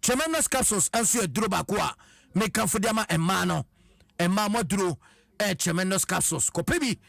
tremendous capsules anso eduro ba ko a make am for dem ma no emma moduro tremendous capsules ko pebi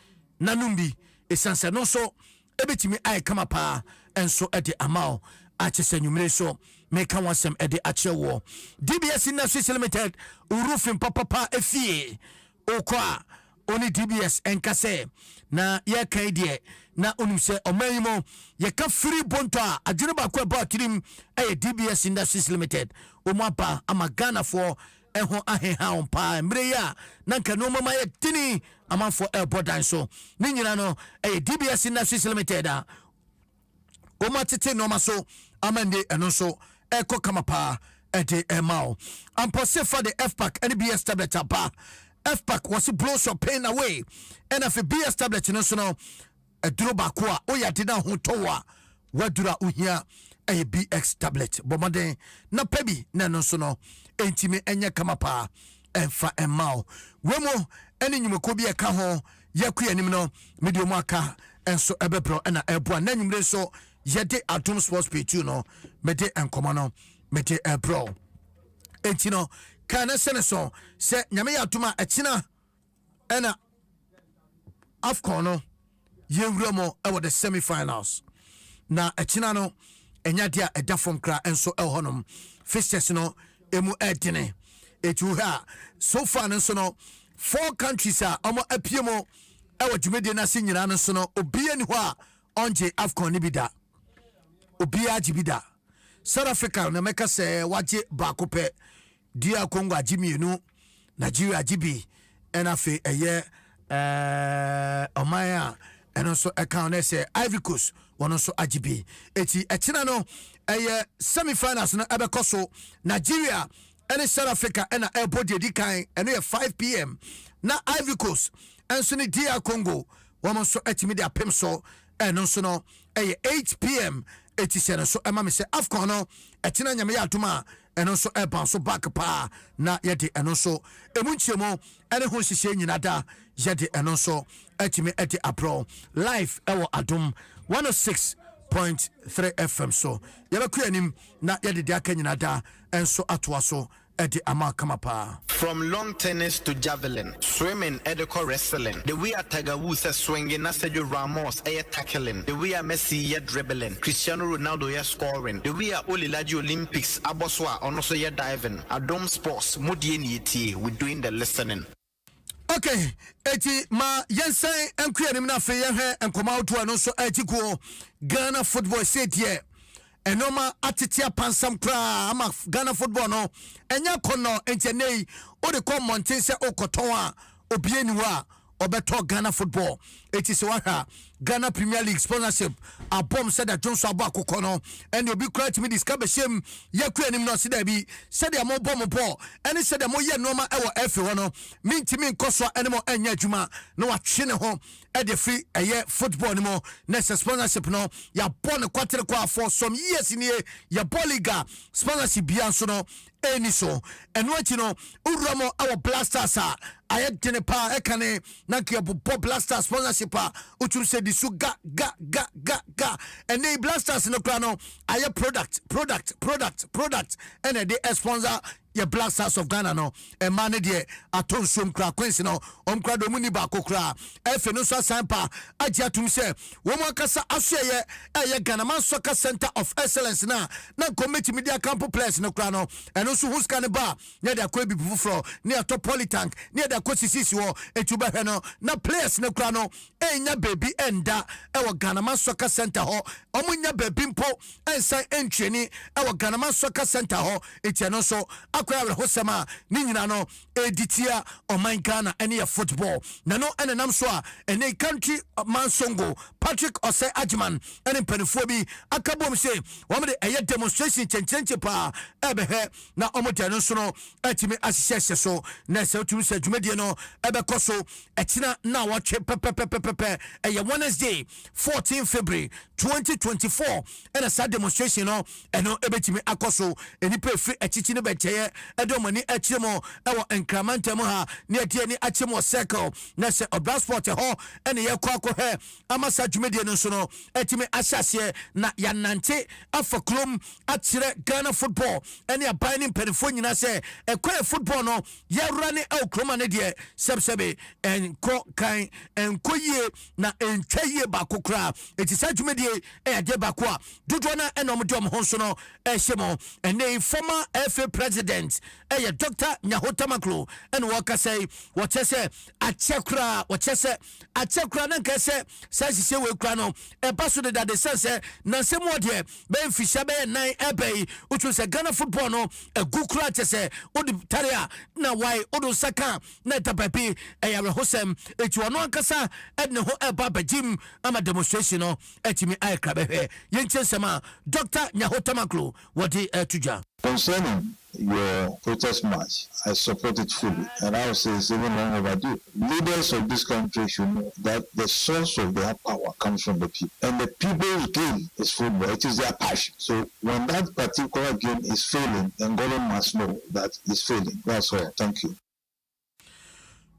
nanumbi esanse no so ebetimi ai kama pa enso ede amao achese nwumre so make am wasem ede achewo DBS Industries Limited roofing papa efie okwa oni DBS enkase na ye kan die na onum se omanimo ye ka free bonto a adwene ba ko about trim DBS Industries Limited omapa amagana for eho aheha ompa mbre ya na nka no mama ye tini amanfo airport so ni nyina no DBS Industries Limited a omatete no maso amande eno so eko kamapa ede emao ampose for the FPAC NBS tablet apa FPAC was blows your pain away and if a BS tablet no so no a droba kwa oya dina huntowa wadura uhia a BX tablet bomade na pebi na no so no entime enye kamapa enfa emao wemo eni nyumako bi eka ho yaku anim no medium aka enso ebebro na eboa na nyumre so yede Adom Sports page no mede enkomo no mede ebro entino kana seneso se nyame yatuma echina ena AFCON no yewramo ewo the semi-finals na echina no enya dia eda from kra enso ehonom fixtures no emu edene etu ha so far no so no 4 countries are omo apiemo ewo dwumede na se nyina no so no obia ni ho a onje AFCON ni bida obia jibida South Africa na meka se waje bakope dia Congo ajimienu Nigeria ajibi enafe eye omaya eno so account say Ivory Coast wono so ajibi eti echina no eye semi-finals no ebekoso Nigeria and South Africa and airport di kan eno ye 5 p.m. na Ivory Coast enso ni dia Congo wono so etimi dia pem so eno so no eye 8 p.m. eti se so ema me se AFCON no echina nyame ya atuma eno so eba so back pa na yede eno so emunchiemo ene ho hihye nyina da yede eno so etimi ede apro live ewo Adom 106.3 FM so yaba anim na yede de aka nyina da enso atoa so edi amakamapa. From long tennis to javelin, swimming, edico wrestling. The way a Tiger Woods is swinging, Sergio Ramos is tackling. The way a Messi is dribbling, Cristiano Ronaldo is scoring. The way a Olilaji Olympics, Aboswa, also is diving. Adom Sports, Mudieni, we're doing the listening. Okay, eti ma yensen enkuanim na fe yehe enkoma oto ano so etiko Ghana football said here. Enoma atitia pansam kra ama Ghana football no enya kono entenei o de kom mountain se okoton a obieni wa obeto Ghana football it is waha Ghana Premier League sponsorship abom said that Johnson abo akoko no and you be correct me discover shame yaku anim no se da bi said ya mo bom ball and said mo ye noma ewo efe ho no mintimi nkoso enemo enya adwuma no watwe ne ho e de free eye football nimo next sponsorship no ya born kwatere kwa for some years in here ya boliga sponsorship bia so no eni so eno achi no uramo our blasters a ayedene pa ekane na kiabu blasters sponsorship a utu se disu ga and the blasters no kra no aye product and they sponsor ye blasters of Ghana no e man de aton som kra quincy no omkra do muni ba kokra efe no so sampa agia tum se wo mo akasa ahye ye Ghana Man Soccer Center of Excellence na committee media camp players no kra no eno so huska ne ba ne da kwa bi fufuro ne atop polytank ne da kwa sisisi wo etuba hwe no na players ne kra no enya baby enda e wo Ghana Man Soccer Center ho omunya baby mpo ensan entwani e wo Ghana Man Soccer Center ho etiano so akwara hosema ni nyina no editia oman Ghana ene ya football na no ene nam so a ene country man songo Patrick Osei Ajman ene penifo bi akabom se wo de eye demonstration chenchenche pa ebehe na omote no so no etimi asihye so na se otum se dwumade no ebekoso etina na watwe pepepepepe eye Wednesday 14 February 2024 ene sa demonstration no eno ebetimi akoso eni pe free echichi ne beteye Adom ni achimo ewo enkramante mu ha ne atie ni achimo circle na se obra sport ho ene ye kwakọ he amasa dwumedie no so no atimi ahyase na yanante afa klom akyere Ghana football ene aban ni mpanifo nyina se ekwa football no ye rane au kloma ne de sebsebe enko kan enkoyie na entwaye bakokra etisa dwumedie ade bakwa dodo na enom dom ho so no ehye ene former FA president Dr. Nyahota Maklo ene waka say what say achekra na nkese sasise we kra no baso de that sense na semo de ben fisha be nan ebei utu se Ghana football no agukra chese odi taria na why odo saka na tapapi eyawe hosem eti ono ankasa edne ho eba bajim ama demonstration no etimi ayekra be yenche sema Dr. Nyahota Maklo wodi tuja concerning your protest march, I support it fully, and I would say it's even long overdue. Leaders of this country should know that the source of their power comes from the people, and the people's game is football. It is their passion. So when that particular game is failing, then government must know that it's failing. That's all. Thank you.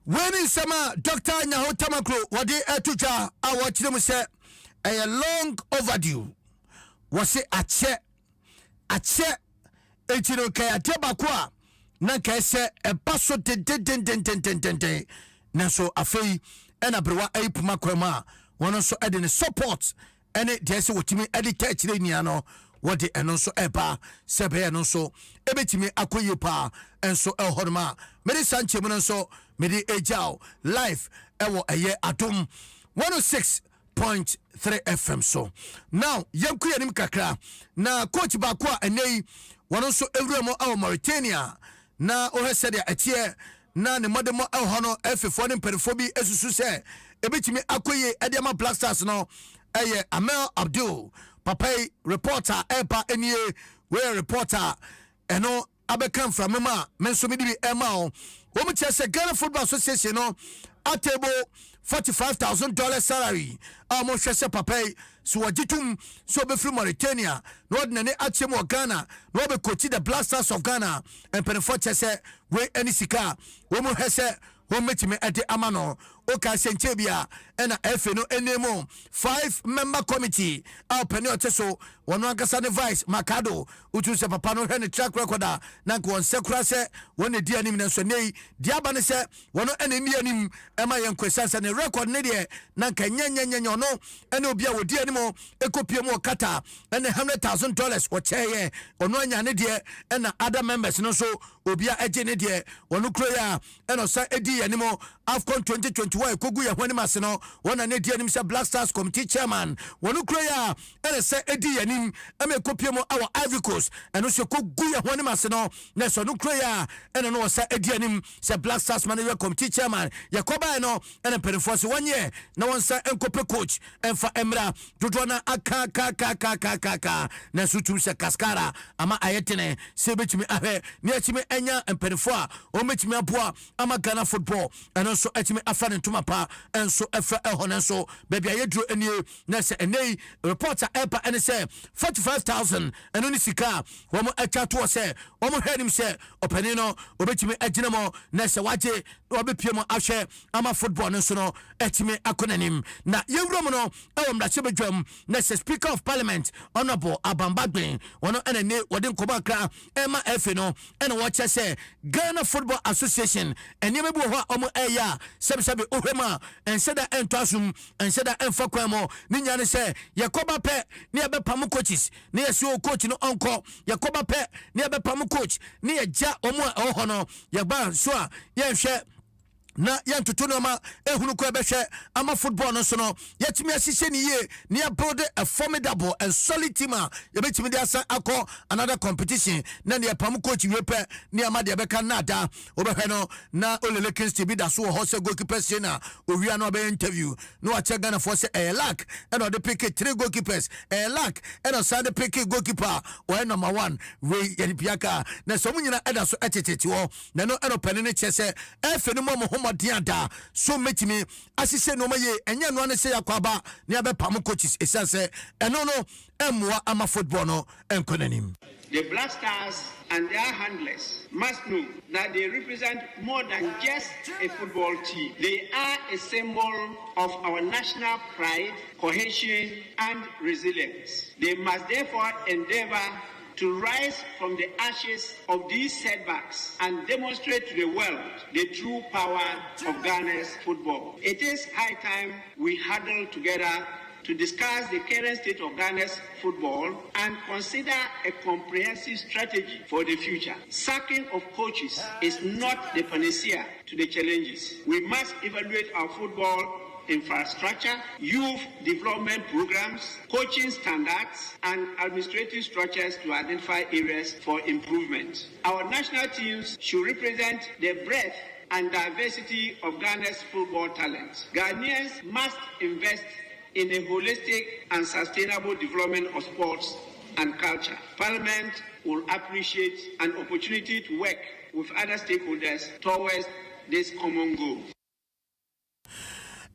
When is sama Dr. Nyahota Maklo wadi etuja awachire mu se a long overdue. Was it ache etino kaya teba kwa na kaise ebaso den na so afei ena brewa aipuma kwema wono so ede ne support ene de se wotimi ede kachire nia no wode eno so eba sebe eno so ebetimi akoye pa enso ehorma mede sanche mu no so mede ejao live ewo eye Adom 106.3 FM so now yanku yanim kakra na coach bakwa enei wono so ewremo awo Mauritania na ohese de atie na ne modemo ahono efefo ne mperifo bi esusu se ebetimi akoye ediama Black Stars no eye Amel Abdul papai reporter epa enie we reporter eno abekam from mema menso mi di ema o wo mu chese Ghana Football Association no atable $45,000 salary almost hwese papai so wajitum so be from Mauritania no ordinary achemo Ghana no be coach the Black Stars of Ghana and penfo chese we any sika wo mu hwese wo metime ade amano o ka senche bia na FA no enemo 5-member committee al penio teso wono ankasa ne vice Makado utu se papa no hwe ne track record na ko sekura se woni di anim ne so nei di aba ne se wono ene ni anim ema yen kwesasa ne record ne de na ka nyenyenyenye no ene obi a wodi anim ekopie mu okata ene $100,000 wo cheye ono anya ne de ena other members no so obi a eje ne de wono kro ya eno sa edi anim AFCON 2021 kogu ya hwani mase no wona ne di anim se Black Stars committee chairman wono kro ya ene se edi anim ema ekopie mu awa Ivory Coast eno se kogu ya hwani mase no na so no kro ya ene no sa edi anim se Black Stars manager committee chairman yakoba no ene perforce wanye na wonsa enkope coach enfa emra dodo na aka na sutu se kaskara ama ayetene se betimi ahwe ne atimi enya emperifo a o metimi aboa ama Ghana football eno so atimi afa ne ntoma pa enso efa ehone so bebia yedro enie na se enei reporter epa ene se 45,000 eno ni sika wo mo atwato se wo mo hwanim se opani no obetimi agina mo na se waje obepie mo ahwe ama football no so no atimi akonanim na yewro no ewo mrache bedwam na se speaker of parliament honorable Abambagben wono ene ne wode nkoba kra ema FA no ene wo che Ghana Football Association ene mebu ho omo eya sebsebe ohwema enseda entwasum enseda enfakwanmo ni nyane se yakoba pe ne ebepam coaches ne yeso coach no onko yakoba pe ne ebepam coach ne eja omo oho no yaba so a yenhwe na yantutu no ma ehunu ko ebehwe ama football no so no yetimi asise ni ye ne build a formidable and solid team yebetimi dia san akọ another competition na ne pam coach wepe ne ama de beka nada obehwe no na Olele Kingston bi da so ho se goalkeepers na owia no be interview no a che Ghana for say lack and the pick 3 goalkeepers lack and side pick goalkeeper or number 1 we yanipiaka na so munyina eda so etete wo na no eno penene che se efe no mo diada so metimi asise no maye enye no ane se yakwaba ne abepam coaches esanse eno no emwa ama football no enkonanim The Black Stars and their handlers must know that they represent more than just a football team. They are a symbol of our national pride, cohesion, and resilience. They must therefore endeavor to rise from the ashes of these setbacks and demonstrate to the world the true power of Ghana's football. It is high time we huddle together to discuss the current state of Ghana's football and consider a comprehensive strategy for the future. Sacking of coaches is not the panacea to the challenges. We must evaluate our football infrastructure, youth development programs, coaching standards, and administrative structures to identify areas for improvement. Our national teams should represent the breadth and diversity of Ghana's football talent. Ghanaians must invest in a holistic and sustainable development of sports and culture. Parliament will appreciate an opportunity to work with other stakeholders towards this common goal.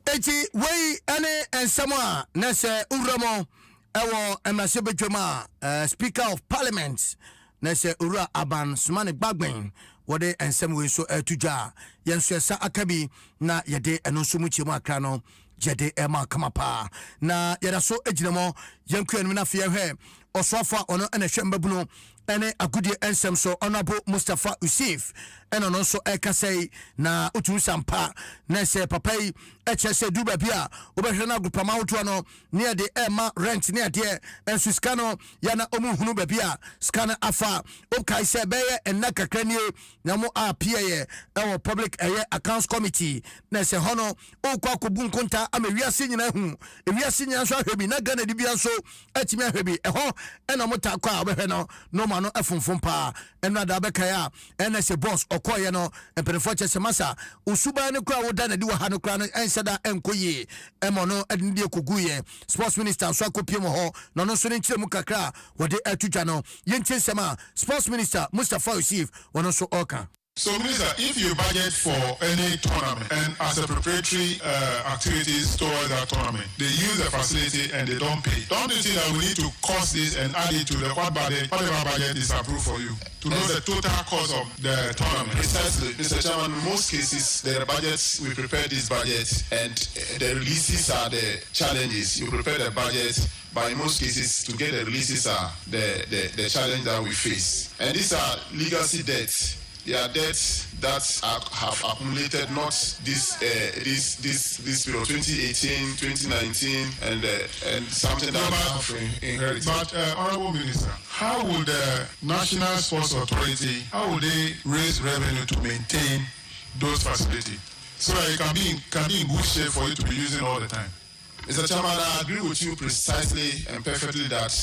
Eti wei ene ensama na se uramo ewo emrase bedwama speaker of parliament na se ura aban sumane gbagben wode ensam we so atuja yenso esa akabi na yede eno so mu chiemu akra no jede ema kamapa na yeda so ejinamo yankuanu na fe hwe osoafa ono ena hwembabuno ene agudie ensem so honorable Mustafa Usif eno no so ekasei na utu sampa na se papai echese duba bia obehwe na agupama woto no ne de ema rent ne de ensu skano ya na omuhunu ba bia skana afa okai se beye enna kakranie na mo apie ewo public accounts committee na se hono okwa kobu nkonta amawiase nyina hu ewiase nyina so ahwebi na Ghana di bia so atimi ahwebi eho ena mota kwa obehwe no ma no afunfum pa ena da bekaya ena se boss okoye no emperefo chese masa usuba ne kwa woda na di wa ha no kwa no ensada enkoye emono adinde koguye sports minister so akopiem ho no no so ne nkyeremu kakra wode atutwa no yenchesema sports minister Mustafa Usif wono so oka. So, Minister, if you budget for any tournament and as a preparatory activities towards that tournament, they use the facility and they don't pay. Don't you think that we need to cost this and add it to the whatever budget is approved for you to know the total cost of the tournament? Precisely, Mr. Chairman. In most cases, the budgets, we prepare this budget and the releases are the challenges. You prepare the budget, but in most cases, to get the releases are the challenge that we face. And these are legacy debts. They are debts that have accumulated not this period 2018, 2019, and something that we have inherited. But Honorable Minister, how will the National Sports Authority raise revenue to maintain those facilities so that it can be in good shape for you to be using all the time? Mr. Chairman, I agree with you precisely and perfectly that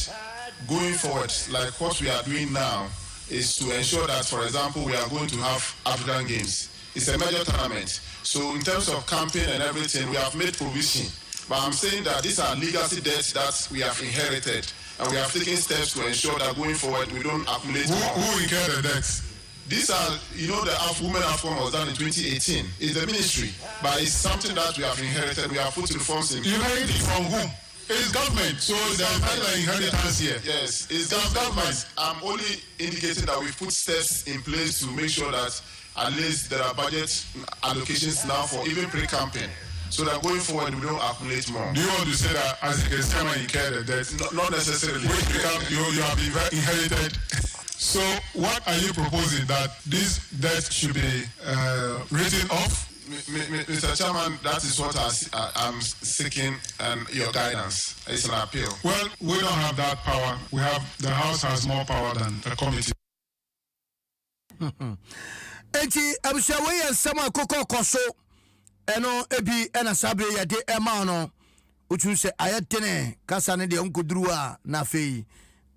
going forward, like what we are doing now, is to ensure that, for example, we are going to have African Games. It's a major tournament. So in terms of camping and everything, we have made provision. But I'm saying that these are legacy debts that we have inherited. And we have taken steps to ensure that going forward, we don't accumulate more. Who incurred the debts? These are, the Women AFCON was done in 2018. It's the ministry. But it's something that we have inherited. We have put reforms in. You inherited from whom? It's government, so there's inheritance here. Yes, it's government. I'm only indicating that we put steps in place to make sure that at least there are budget allocations now for even pre-camping, so that going forward we don't accumulate more. Do you want to say that as a chairman you care that not necessarily. You have inherited? So what are you proposing, that this debt should be written off? Mr. Chairman, that is what I'm seeking your guidance. It's an appeal. Well, we don't have that power. The House has more power than the committee. Eti abushawe ya sama koko koso eno ebi ena sabre ya de ema no utunse ayetene kasa ne de onkodruwa na fei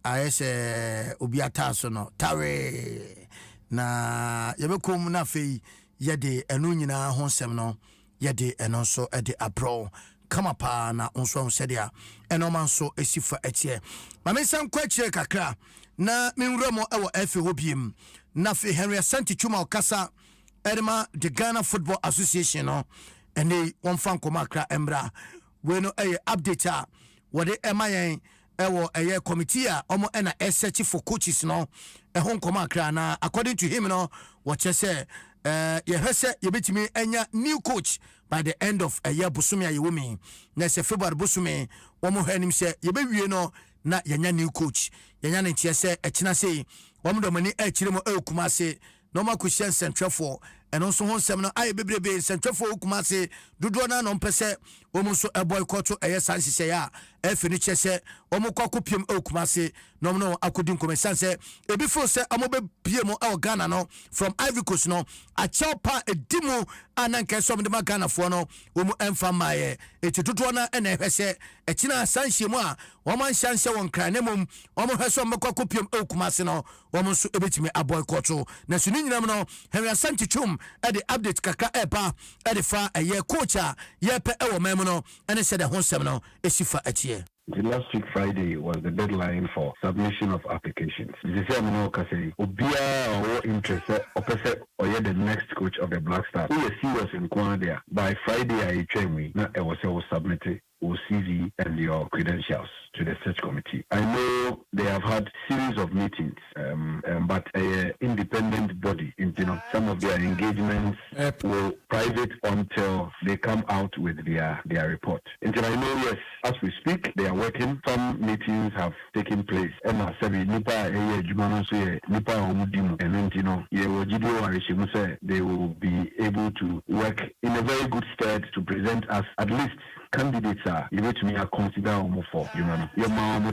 ayese obi ataso no tawe na yebekom na fei yede eno nyina ho nsem no yede eno so ede abro kama pa na onso sedia eno man so esifa etie ma mensam kwa kire kakra na menwramo ewo efe hobiem na fe Henry Asante Chuma okasa edema the Ghana Football Association no ene won fan koma kra embra we no update a wode emayen ewo eye committee a omo na search for coaches no ehon koma akra na according to him no what you say ye hwese ye betimi enya new coach by the end of a year busumi a yewumi na se February busumi omo hanim se ye bewie no na yenya new coach yenya ne tie se ekina sei omo do mani akire mo ekumase normal question central for and also hon sem no aye bebrebe central for kumase dodo na no mpese omo so e boycott eye sansise ya e finiche se omo kwakopiem kumase no no akodi nkomesan se ebi fo se omo be pie mo e Ghana no from Ivory Coast no a chelpa edimu ananke so de ma Ghana fo no omo emfa maye eti dodo na e na hwese e kina sanhye mu a omo anshanse won kran ne mom omo hwese omo kwakopiem kumase no omo so ebetimi aboycott na so ni nyinam no Henry Santichum at the update kaka eba at the fa a year coach ye pe ewo memono and it said the hon semino esifa atie. The last week Friday was the deadline for submission of applications. This is say Obia or interest or the next coach of the Black Stars. We are serious in there. By Friday I train me. Now it was submitted or CV and your credentials to the search committee. I know they have had series of meetings, but an independent body, some of their engagements will private until they come out with their report. Until I know, yes, as we speak, they are working. Some meetings have taken place. And I said, they will be able to work in a very good stead to present us at least candidates are you to me are consider almost for your mom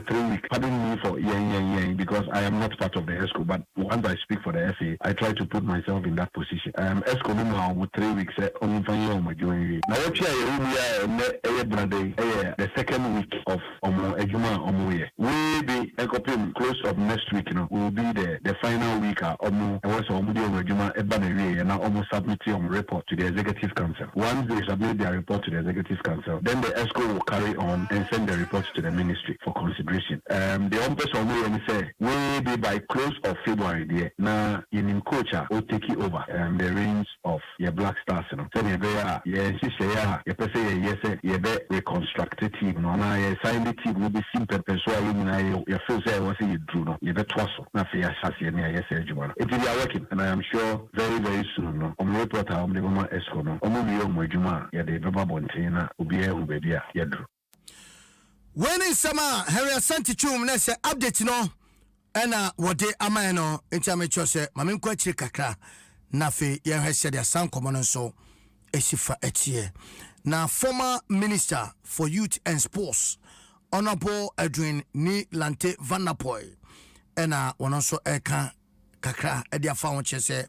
3 weeks. Pardon me for because I am not part of the ESCO, but once I speak for the FA, I try to put myself in that position. ESCO no 3 weeks only for you my join. Now what the second week of Ejuma Omoye. We be a close of next week, will be the final week of Ejuma Ebanere and now almost submitting a report to the Executive Council. Once they submit their report to the Executive Council, then the ESCO will carry on and send the reports to the ministry for consideration. The Ombuds Omoye say will be by close of February there. Now in coach will take it over the reins of your Black Stars. So you reconstructed team. No, na signed the team will be simple. So you feel say was you drew no. You be twasso. Na fear chassis near yes Ejuma. It will be working, and I am sure very very soon. No, report the mama ESCO no. Ejuma ya the Baba Bontina will be when in summer Henry Santichum na say update no ena wode aman no enti amecho say mamen kwa chiri kakra na fe ye hwese dia san komo so esifa atie na former minister for youth and sports honorable Adom ni Lante Vanapoy ena wono so eka kakra e dia fa won che say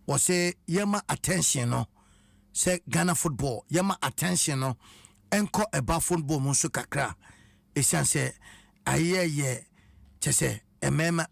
wo say yema attention no say Ghana football yema attention no enko eba football mo so kakra esian say ayeye chese emema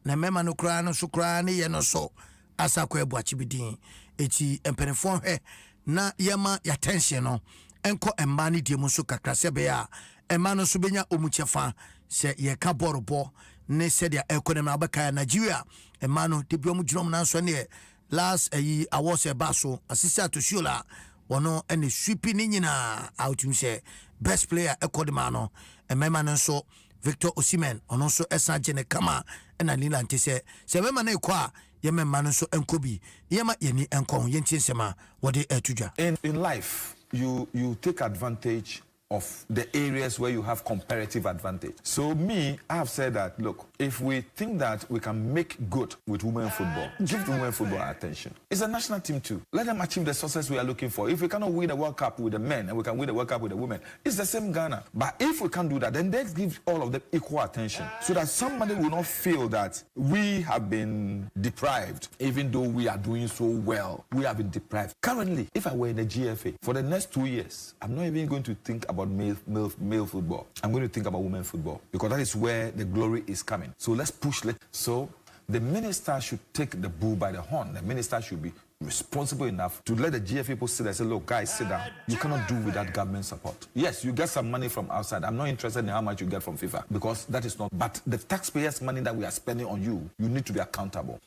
na emema no kra no so kra ne ye no so asakwa ebuachi bidin eti empenefo hwe na yema ya tension no enko emma ne die mo so kakra se be a emma no so benya omuchefa se ye ka borobo ne se dia economy abaka Nigeria emma no de bi omudrom na so ne last awards baso assistant to Shula wono ene sweeping ni nyina out say best player ekodema no emema no so Victor Osimhen ono so esa gene kama ena Lila ntese se mema na ekwa yemema no so enkobi yema yeni enkon yentinsema wode etudwa. In life you take advantage of the areas where you have comparative advantage. So me, I have said that, look, if we think that we can make good with women football, give women football attention. It's a national team too. Let them achieve the success we are looking for. If we cannot win the World Cup with the men and we can win the World Cup with the women, it's the same Ghana. But if we can't do that, then let's give all of them equal attention so that somebody will not feel that we have been deprived, even though we are doing so well. We have been deprived. Currently, if I were in the GFA, for the next 2 years, I'm not even going to think about male football. I'm going to think about women football because that is where the glory is coming. So let's push. So the minister should take the bull by the horn. The minister should be responsible enough to let the GFA people sit there and say, look, guys, sit down. You cannot do without government support. Yes, you get some money from outside. I'm not interested in how much you get from FIFA because that is not. But the taxpayers' money that we are spending on you, you need to be accountable.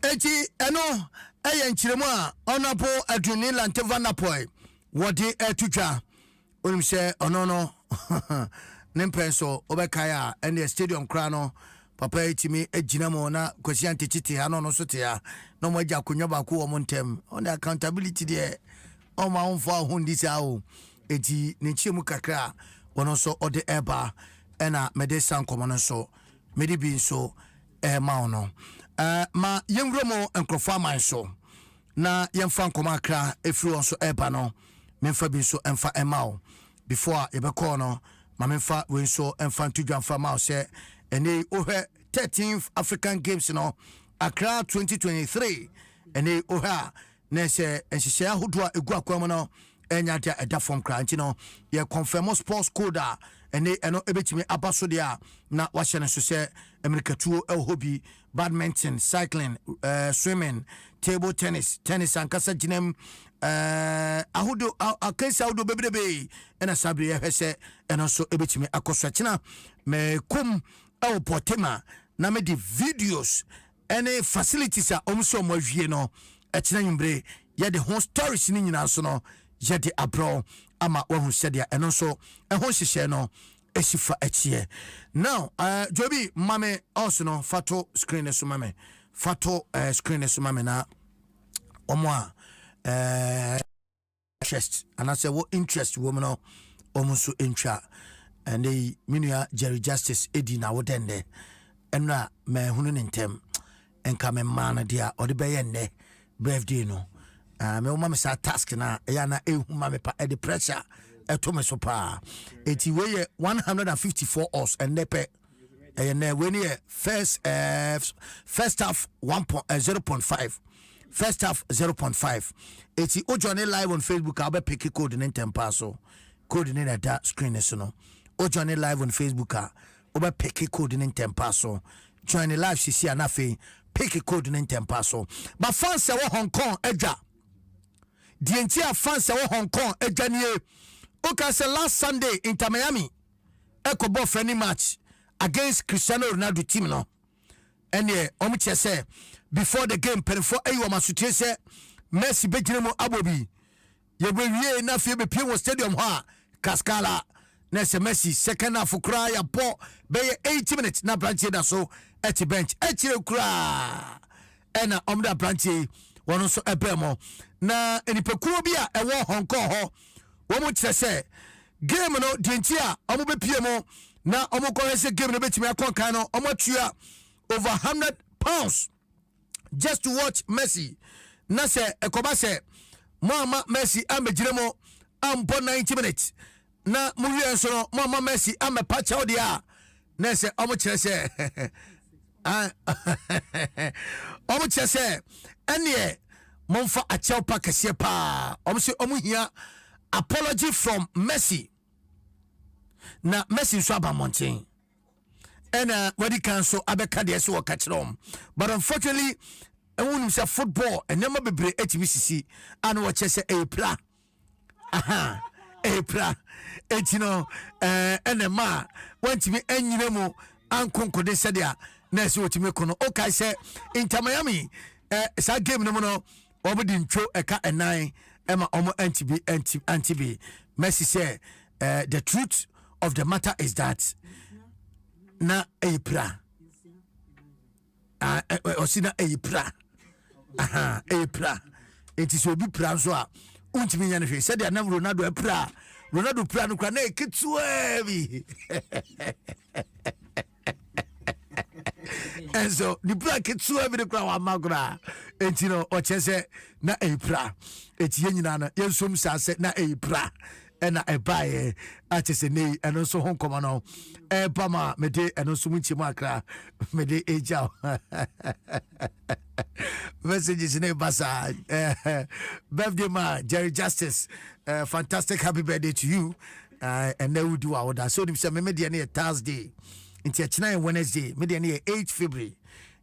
Eti eno eye nchiremu a Honorable Adom ni Lante Vanapoy wodi etutwa onim se ono no Nempenso obekaya and the stadium crano papa etimi ejinamo na kwesi antechiti ha no so te ya no mo agya konwa ba ko wo ntem on the accountability there o ma on for hundi sa o eti ne chiemu kakra wono so ode eba ena mede sankomo no so mede bi so ma ono ma yemromo enkrofo man so na yemfa nkoma akra efiri on so eba no memfa bi so emfa emao before yebekọ no ma memfa we so emfa ntudwanfa ma se ene ohe 13th African Games no Accra 2023 ene oha na se enhyehyɛ ahodo a egu akwam no enya dia eda form kra nti no ye confirm sports code ene eno ebetimi abaso dia na wahye ne so se America tuo hobby badminton cycling swimming table tennis ankasa ginem ahodo akansa ahodo bebrebe ena sabre ye hwese eno so ebetimi akoso kina me kum Potema na me di videos any facilities a omso mo awie no ekina nyumbre ye de hon stories ni nyina so no ye de abro ama wahu sedia eno so ehon hyehye no esifa echie now jobi mame also no fato screen so mame fato screen so mame na omo a interest and I say what interest woman no omuso entwa and they minua Jerry Justice Eddie na wodende enna me hunu ne ntem enka me man dia ode beye nne birthday no me wo ma me sa task na ya na ehuma me pa the pressure eto me so pa eti we ye 154 us and nepe na we ne first half 0.5 first half 0.5 eti o join live on Facebook I'll be pick code in ntem pa so code in that screen so no o join live on Facebook oba pick code in tempa so join live sisi anafe pick code in tempa so but fans say Hong Kong edja the entire fans say Hong Kong edja nie o ka say last Sunday Inter Miami ekobo friendly match against Cristiano Ronaldo team no ene omuche say before the game perfor ayi o masute say Messi bejiremo abobi ye be wie na fe be pie stadium ha Cascala Nese Messi second half kura ya po be 80 minutes na branch da so at bench echire kura ena omda branch wono so ebemo na enipekuo bi a ewo Hong Kong ho wo mo kire se game no denti a omo be pie mo na omo ko se game no betimi akon kan no omo tua over £100 just to watch Messi na se ekoba se mama Messi ambejiremo ampo 90 minutes na muwie so no mama Messi amepa chawo dia na se omo kire se omo kire se ene momfa achawo pa kese pa omo se omo hia apology from Messi na Messi so aba mountain and wadi kan so abeka de so wakachrom but unfortunately wonu say football and never bebre HBCC and watch say a pla aha April etino enema wantimi anyire mu ankonkode sedia na se wotimi kono okay say Inter Miami sa game no no obodi ntwo eka enan ema omo antibi Messi say the truth of the matter is that na April osina April aha April it is obi plan so a untimi nya ne hwe said na Ronaldo apra Ronaldo plan kwa na eketwa bi enso ni plan ketwa bi kwa wa magura entino o chese na April etie nyina na yensom sase na April ena ebaye achese nei eno so honkomo no pama mede eno so munchimo akra mede eja messages in basa birthday ma Jerry Justice fantastic happy birthday to you and now we do our that so say me media na Thursday into China Wednesday media na 8 February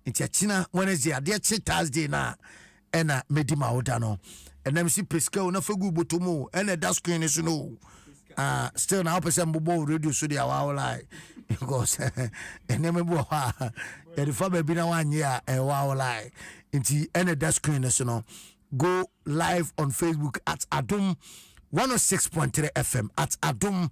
into China Wednesday ade Thursday na ena medima oda no and them see pesca na fagu botomo and that screen is no still now person bobo radio so they are like because and them bo ha the fa be na 1 year wow like into and that screen is no go live on Facebook at Adom 106.3 FM at Adom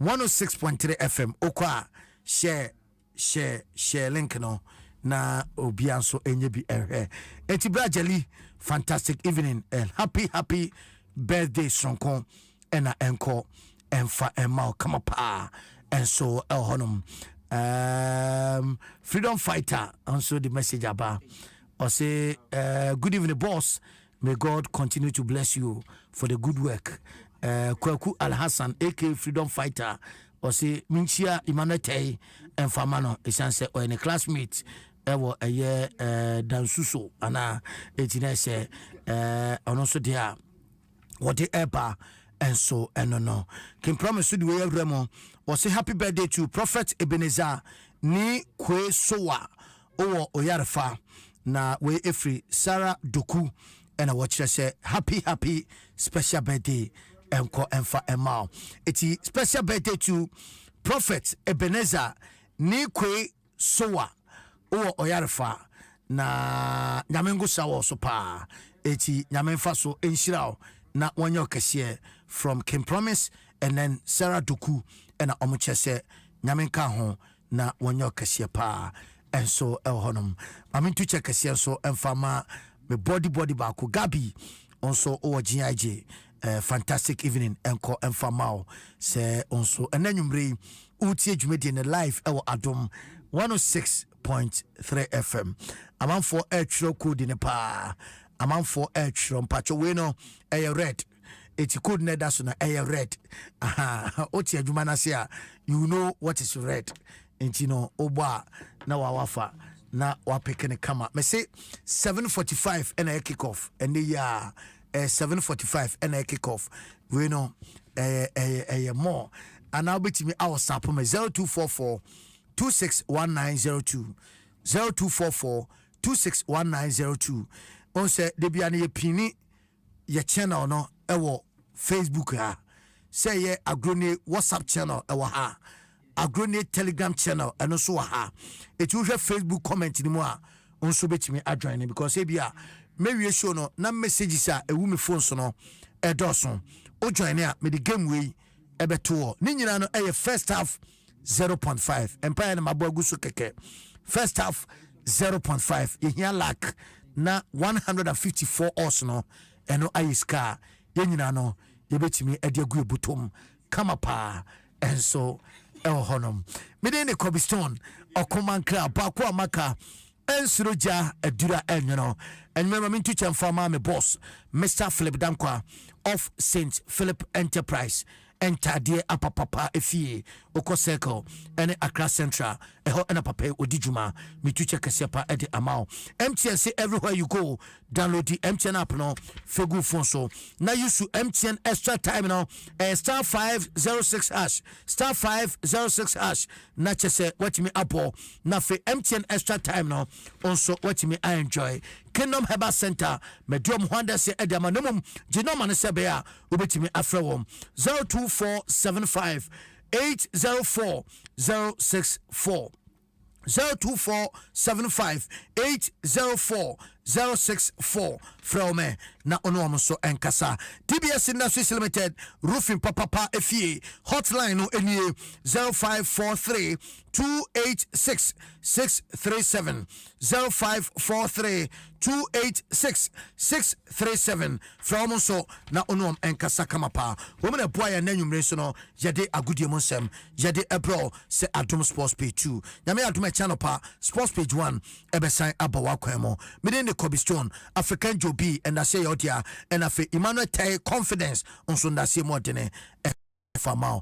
106.3 FM okwa share link no na obianso enye bi ehwe enti brajali fantastic evening and happy birthday sonko ena enko emfa emma come up and so honum freedom fighter also the message about or say good evening boss, may God continue to bless you for the good work. Kwaku Al Hassan aka freedom fighter or say minchia imanete and famano esanse or any classmate ewo a year dansuso ana etinese and also there what the eba and so and no can promise to do remo or say happy birthday to Prophet Ebenezer ni kwe soa o oyarfa na we efri Sarah Doku and I watch say happy special birthday enko emfa emao eti special birthday to Prophet Ebenezer ni kwe soa o oyarfa na nyamengo sawo so pa eti nyamenfa so enshirao na wanyo kese from King Promise and then Sarah Doku and omuchese nyamenka ho na wanyo kese pa and so honum I'm to check kese so emfama me body bako Gabi also o GIJ fantastic evening enko emfama se also and then yumre utie dwumedi in live e Adom 106.3 FM amam for extra code in pa amam for extra mpacho we no red it's code net that's na red aha utie adwuma na se you know what is red and you know oba na wawafa na wapekene kama me say 7:45 and a kick off and the 7:45 and a kick off we know more and I'll be to me our sap me 0244 261902 0244 261902 on say de bia na ye pini ye channel no ewo Facebook ha say ye agrone WhatsApp channel ewo ha agrone Telegram channel and also ha it will Facebook comment ni mo a onso betimi adjoin because e bia me wie show no na messages a ewu me phone so no edoso o join a me the game we ebeto ni nyina no first half 0.5 empire na mabogu so keke first half 0.5 ye hia lack na 154 os no eno ayiska ye nyina no ye betimi ediagu ebutom kama pa enso honum me de Cobblestone okomankra ba kwa maka ensuroja adura enyono and remember me to chamfama me boss Mr. Philip Dankwa of St. Philip Enterprise enter dear apa papa efie oko circle ene Accra Central eho ena papa odijuma me to check sepa e de amount MTN say everywhere you go download the MTN app no fegu phone so now use MTN extra time now star 506 hash star 506 hash na chese what me apo na fe MTN extra time now also what me I enjoy Kingdom Herbal Center medium Honda se e de manum genoma ne sebe a obetimi afre wom 02475 804 064 02475 804 064 from me na ono so enkasa TBS Industries Limited roofing papa efie hotline no enie 0543 286 637 0543 286 637 from so na ono enkasa kamapa women a boy and nanwumre so no yede agudie monsem yede ebro se Adom Sports Page 2 nyame Adom channel pa Sports Page 1 ebesan abawa kwemo me Cobblestone African Joby and I say out here and I feel Emmanuel Tay confidence on Sunday modene famao